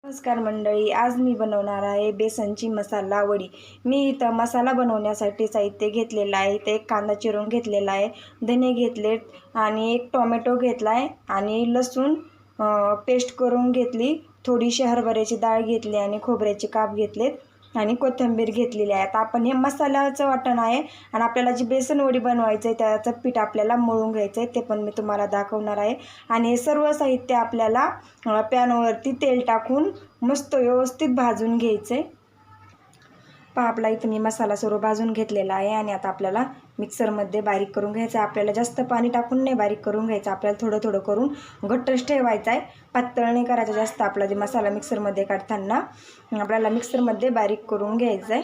नमस्कार मंडळी, आज मी बनवणार आहे बेसनची मसाला वडी। मी इथं मसाला बनवण्यासाठी साहित्य घेतलेलं आहे। इथे एक कांदा चिरून घेतलेला आहे, धने घेतलेत आणि एक टोमॅटो घेतला आहे आणि लसूण पेस्ट करून घेतली, थोडीशी हरभऱ्याची डाळ घेतली आणि खोबऱ्याचे काप घेतलेत आणि कोथिंबीर घेतलेली आहे। आता आपण हे मसाल्याचं वाटण आहे आणि आपल्याला जी बेसन वडी बनवायचं आहे त्याचं पीठ आपल्याला मळून घ्यायचं आहे, ते पण मी तुम्हाला दाखवणार आहे। आणि हे सर्व साहित्य आपल्याला पॅनवरती तेल टाकून मस्त व्यवस्थित भाजून घ्यायचं आहे। पहा, आपला इथं मी मसाला सर्व भाजून घेतलेला आहे आणि आता आपल्याला मिक्सरमध्ये बारीक करून घ्यायचं आहे। आपल्याला जास्त पाणी टाकून नाही बारीक करून घ्यायचं, आपल्याला थोडं थोडं करून घट्टच ठेवायचं आहे, पातळ नाही करायचं जास्त। आपला जे मसाला मिक्सरमध्ये काढताना आपल्याला मिक्सरमध्ये बारीक करून घ्यायचं आहे।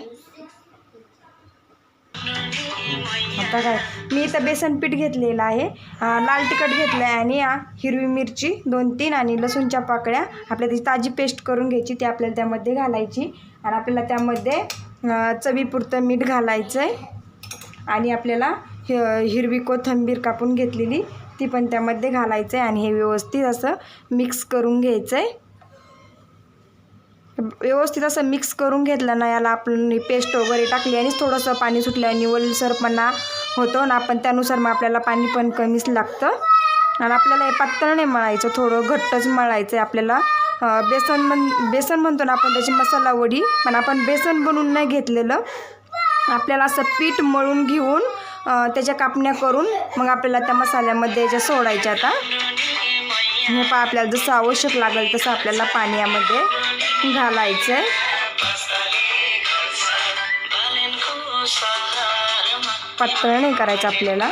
आता काय, मी इथं बेसन पीठ घेतलेलं आहे, लाल तिखट घेतलं आहे आणि हिरवी मिरची 2-3 आणि लसूणच्या पाकळ्या आपल्या त्याची ताजी पेस्ट करून घ्यायची, ती आपल्याला त्यामध्ये घालायची आणि आपल्याला त्यामध्ये चवीपुरतं मीठ घालायचं आहे आणि आपल्याला हिरवी कोथिंबीर कापून घेतलेली ती पण त्यामध्ये घालायचं आहे आणि हे व्यवस्थित असं मिक्स करून घ्यायचं आहे। व्यवस्थित असं मिक्स करून घेतलं ना, याला आपण पेस्ट वगैरे टाकली आणि थोडंसं पाणी सुटल्याने ओलसरपणा होतो ना, आपण त्यानुसार मग आपल्याला पाणी पण कमीच लागतं आणि आपल्याला हे पातळ नाही मळायचं, थोडं घट्टच मळायचं आहे। आपल्याला बेसन म्हणतो ना आपण, त्याची मसाला वडी, पण आपण बेसन बनवून नाही घेतलेलं, आपल्याला असं पीठ मळून घेऊन त्याच्या कापण्या करून मग आपल्याला त्या मसाल्यामध्ये याच्या सोडायच्या। आता हे पहा, आपल्याला जसं आवश्यक लागेल तसं आपल्याला पाणी यामध्ये घालायचं आहे। पातळ नाही करायचं आपल्याला।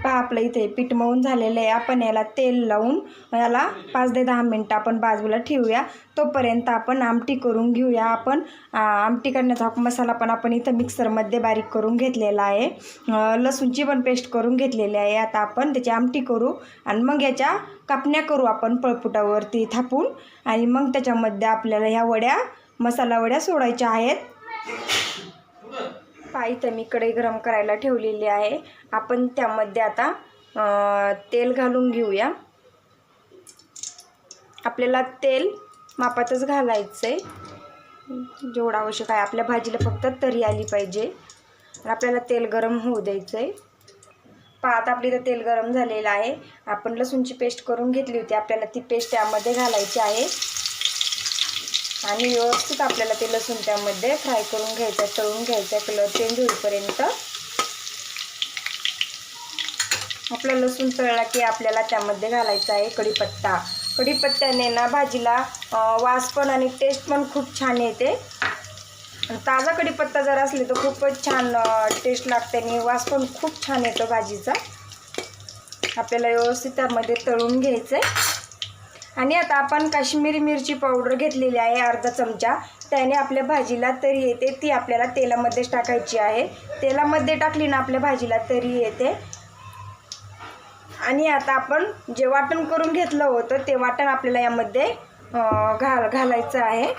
पहा, आपलं इथे पीठ मळून झालेलं आहे। आपण याला तेल लावून याला 5 ते 10 मिनटं आपण बाजूला ठेवूया, तोपर्यंत आपण आमटी करून घेऊया। आपण आमटी करण्याचा मसाला पण आपण इथं मिक्सरमध्ये बारीक करून घेतलेला आहे, लसूणची पण पेस्ट करून घेतलेली आहे। आता आपण त्याची आमटी करू आणि मग याच्या कापण्या करू आपण पळपुटावरती थापून आणि मग त्याच्यामध्ये आपल्याला ह्या वड्या, मसाला वड्या सोडायच्या आहेत। पहा, इथं मी कढई गरम करायला ठेवलेली आहे, आपण त्यामध्ये आता तेल घालून घेऊया। आपल्याला तेल मापातच घालायचं आहे, जेवढं आवश्यक आहे। आपल्या भाजीला फक्त तरी आली पाहिजे आणि आपल्याला तेल गरम होऊ द्यायचं आहे। पहा, आता आपली इथं तेल गरम झालेलं आहे, आपण लसूणची पेस्ट करून घेतली होती, आपल्याला ती पेस्ट त्यामध्ये घालायची आहे आणि व्यवस्थित आपल्याला ते लसूण त्यामध्ये फ्राय करून घ्यायचं, तळून घ्यायचं, कलर चेंज होईपर्यंत। आपला लसूण तळला की आपल्याला त्यामध्ये घालायचा आहे कढीपत्ता। कढीपत्त्याने ना भाजीला वास पण आणि टेस्ट पण खूप छान येते। ताजा कढीपत्ता जर असले तर खूपच छान टेस्ट लागते आणि वास पण खूप छान येतो भाजीचा। आपल्याला व्यवस्थित त्यामध्ये तळून घ्यायचं आहे आणि आता आपण काश्मीरी मिरची पावडर घेतलेली आहे अर्धा चमचा, त्याने आपल्या भाजीला तरी येते, ती आपल्याला तेलामध्येच टाकायची आहे। तेलामध्ये टाकली ना आपल्या भाजीला तरी येते। आणि आता आपण जे वाटण करून घेतलं होतं ते वाटण आपल्याला यामध्ये घालायचं आहे।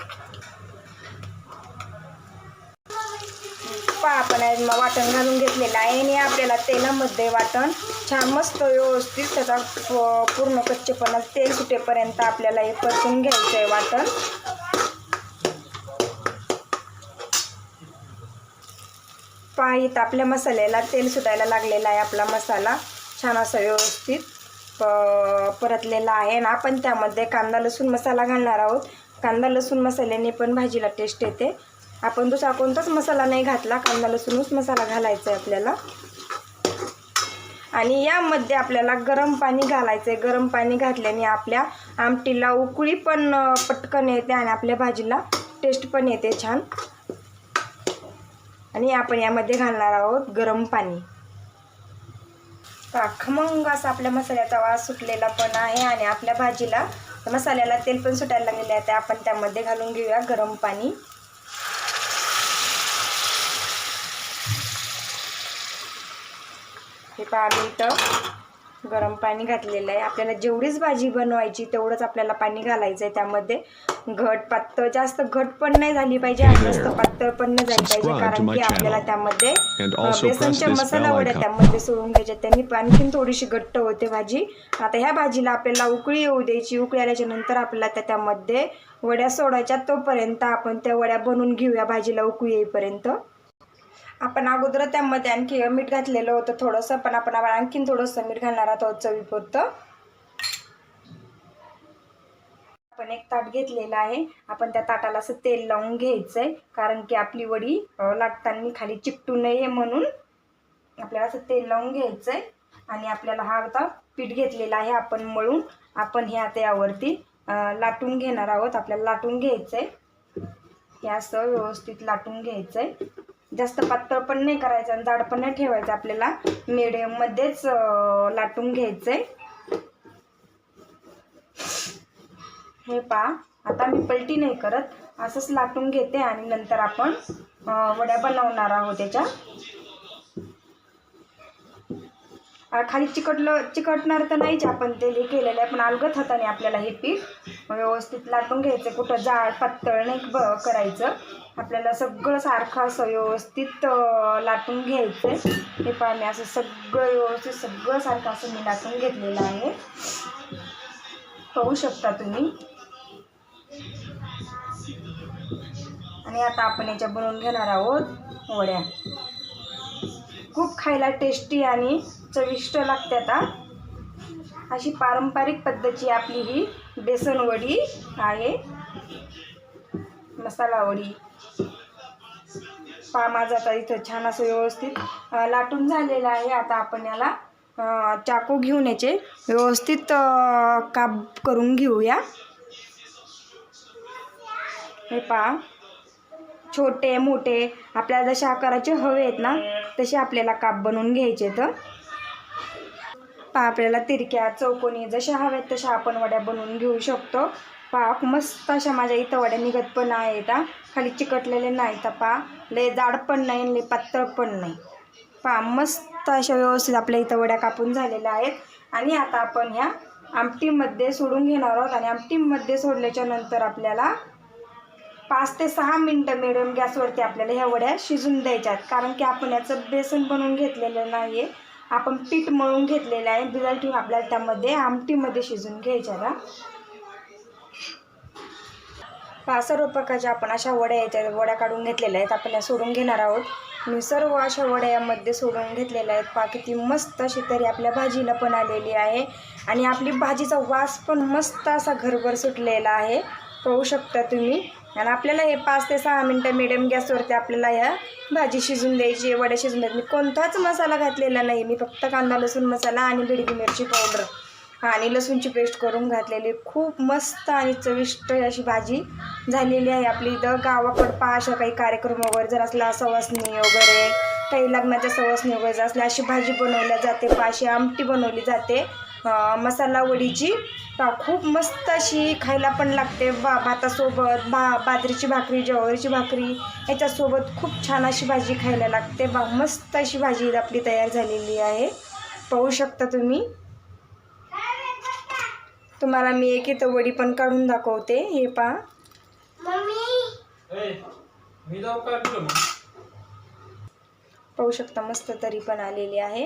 पहा, आपण वाटण घालून घेतलेलं आहे आणि आपल्याला तेलामध्ये वाटण छान मस्त व्यवस्थित त्याचा पूर्ण कच्चेपणा तेल सुटेपर्यंत आपल्याला हे परतून घ्यायचं आहे वाटण। पहा, इथं आपल्या मसाल्याला तेल सुटायला लागलेला आहे, आपला मसाला छान असा व्यवस्थित परतलेला आहे आणि आपण त्यामध्ये कांदा लसूण मसाला घालणार आहोत। कांदा लसूण मसाल्याने पण भाजीला टेस्ट येते, आपण दुसरा कोणताच मसाला नाही घातला, कांदा लसूणच मसाला घालायचा आहे आपल्याला। आणि यामध्ये आपल्याला गरम पाणी घालायचं आहे, गरम पाणी घातल्याने आपल्या आमटीला उकळी पण पटकन येते आणि आपल्या भाजीला टेस्ट पण येते छान। आणि आपण यामध्ये घालणार आहोत गरम पाणी। खमंग असा आपल्या मसाल्याचा वास सुटलेला पण आहे आणि आपल्या भाजीला मसाल्याला तेल पण सुटायला लागलेलं आहे, आपण त्यामध्ये घालून घेऊया गरम पाणी। हे पहा, मी इथं गरम पाणी घातलेलं आहे. आपल्याला जेवढीच भाजी बनवायची तेवढंच आपल्याला पाणी घालायचं आहे त्यामध्ये. पातळ जास्त घट पण नाही झाली पाहिजे आणि जास्त पातळ पण नाही झाली पाहिजे, कारण की आपल्याला त्यामध्ये बेसनच्या मसाला वड्या त्यामध्ये सोडून घ्यायच्या, त्यांनी आणखीन थोडीशी घट्ट होते भाजी. आता ह्या भाजीला आपल्याला उकळी येऊ द्यायची. उकळी आल्याच्या नंतर आपल्याला त्यामध्ये वड्या सोडायच्या. तोपर्यंत आपण त्या वड्या बनवून घेऊया भाजीला उकळी येईपर्यंत. आपण अगोदर त्यामध्ये आणखी मीठ घातलेलं होतं थोडंसं, पण आपण आणखीन थोडंसं मीठ घालणार आहोत चवीपुरतं. आपण एक ताट घेतलेलं आहे. आपण त्या ताटाला असं तेल लावून घ्यायचंय, कारण की आपली वडी लाटताना खाली चिकटू नये म्हणून आपल्याला असं तेल लावून घ्यायचंय. आणि आपल्याला हा आता पीठ घेतलेला आहे आपण मळून, आपण हे आता यावरती लाटून घेणार आहोत. आपल्याला लाटून घ्यायचंय, हे असं व्यवस्थित लाटून घ्यायचंय. जास्त पातळ पण नाही करायचं आणि जाड पण नाही ठेवायचं, आपल्याला मीडियम मध्येच लाटून घ्यायचंय. हे पहा, आता मी पलटी नाही करत, असंच लाटून घेते आणि नंतर आपण वड्या बनवणार आहोत. त्याच्या खाली चिकटणार तर नाहीच, आपण ते केलेलं आहे, पण अलगद हाताने आपल्याला हे पीठ व्यवस्थित लाटून घ्यायचं. कुठं जाड पातळ नाही करायचं, आपल्याला सगळं सारखं असं व्यवस्थित लाटून घ्यायचंय. हे पहा, मी असं सगळं व्यवस्थित सगळं सारखं असं मी लाटून घेतलेलं आहे, पाहू शकता तुम्ही. आणि आता आपण याच्या बनवून घेणार आहोत वड्या. खूप खायला टेस्टी आणि चविष्ट लागतात. अशी पारंपरिक पद्धतीची आपली ही बेसन वडी आहे, मसाला वडी. पहा, माझं आता इथं छान असं व्यवस्थित लाटून झालेलं आहे. आता आपण याला चाकू घेऊन याचे व्यवस्थित काप करून घेऊया. हे पहा, छोटे मोठे आपल्याला जसे आकाराचे हवे आहेत ना तसे आपल्याला काप बनवून घ्यायचे. तर पहा, आपल्याला तिरक्या चौकोनी जशा हव्यात तशा आपण वड्या बनवून घेऊ शकतो. पहा, मस्त अशा माझ्या इथं वड्या निघत पण आहेत, खाली चिकटलेले नाहीत. पहा, लय जाड पण नाही लय पातळ पण नाही. पहा, मस्त अशा व्यवस्थित आपल्या इथं वड्या कापून झालेल्या आहेत. आणि आता आपण ह्या आमटीमध्ये सोडून घेणार आहोत. आणि आमटीमध्ये सोडल्याच्या नंतर आपल्याला 5 ते 6 मिनटं मिडियम गॅसवरती आपल्याला ह्या वड्या शिजून द्यायच्यात, कारण की आपण याचं बेसन बनवून घेतलेलं नाही आहे, आपण पीठ मळून घेतलेलं आहे. भिजायला ठेवून आपल्याला त्यामध्ये आमटीमध्ये शिजून घ्यायच्या. सर्व प्रकारच्या आपण अशा वड्या काढून घेतलेल्या आहेत, आपण या सोडून घेणार आहोत. मी सर्व अशा वड्या यामध्ये सोडून घेतलेल्या आहेत. पहा, किती मस्त अशी तरी आपल्या भाजीला पण आलेली आहे आणि आपली भाजीचा वास पण मस्त असा घरभर सुटलेला आहे, पाहू शकता तुम्ही. आणि आपल्याला हे 5 ते 6 मिनटं मिडियम गॅसवरती आपल्याला ह्या भाजी शिजून द्यायची, वड्या शिजून द्यायची. मी कोणताच मसाला घातलेला नाही, मी फक्त कांदा लसूण मसाला आणि बेडगी मिरची पावडर आणि लसूणची पेस्ट करून घातलेली. खूप मस्त आणि चविष्ट अशी भाजी झालेली आहे आपली. इथं गावाकडं पहा, अशा काही कार्यक्रम वगैरे जर असला, सवासणी वगैरे काही लग्नाच्या सवासणी वगैरे जर असल्या, अशी भाजी बनवल्या जाते. पहा, अशी आमटी बनवली जाते मसाला वडीची. खूप मस्त अशी खायला पण लागते. भातासोबत बाजरीची भाकरी, ज्वारीची भाकरी याच्यासोबत खूप छान अशी भाजी खायला लागते. मस्त अशी भाजी आपली तयार झालेली आहे, पाहू शकता तुम्ही. तुम्हाला मी एक इथं वडी पण काढून दाखवते. हे पहा, पाहू शकता, मस्त तरी पण आलेली आहे.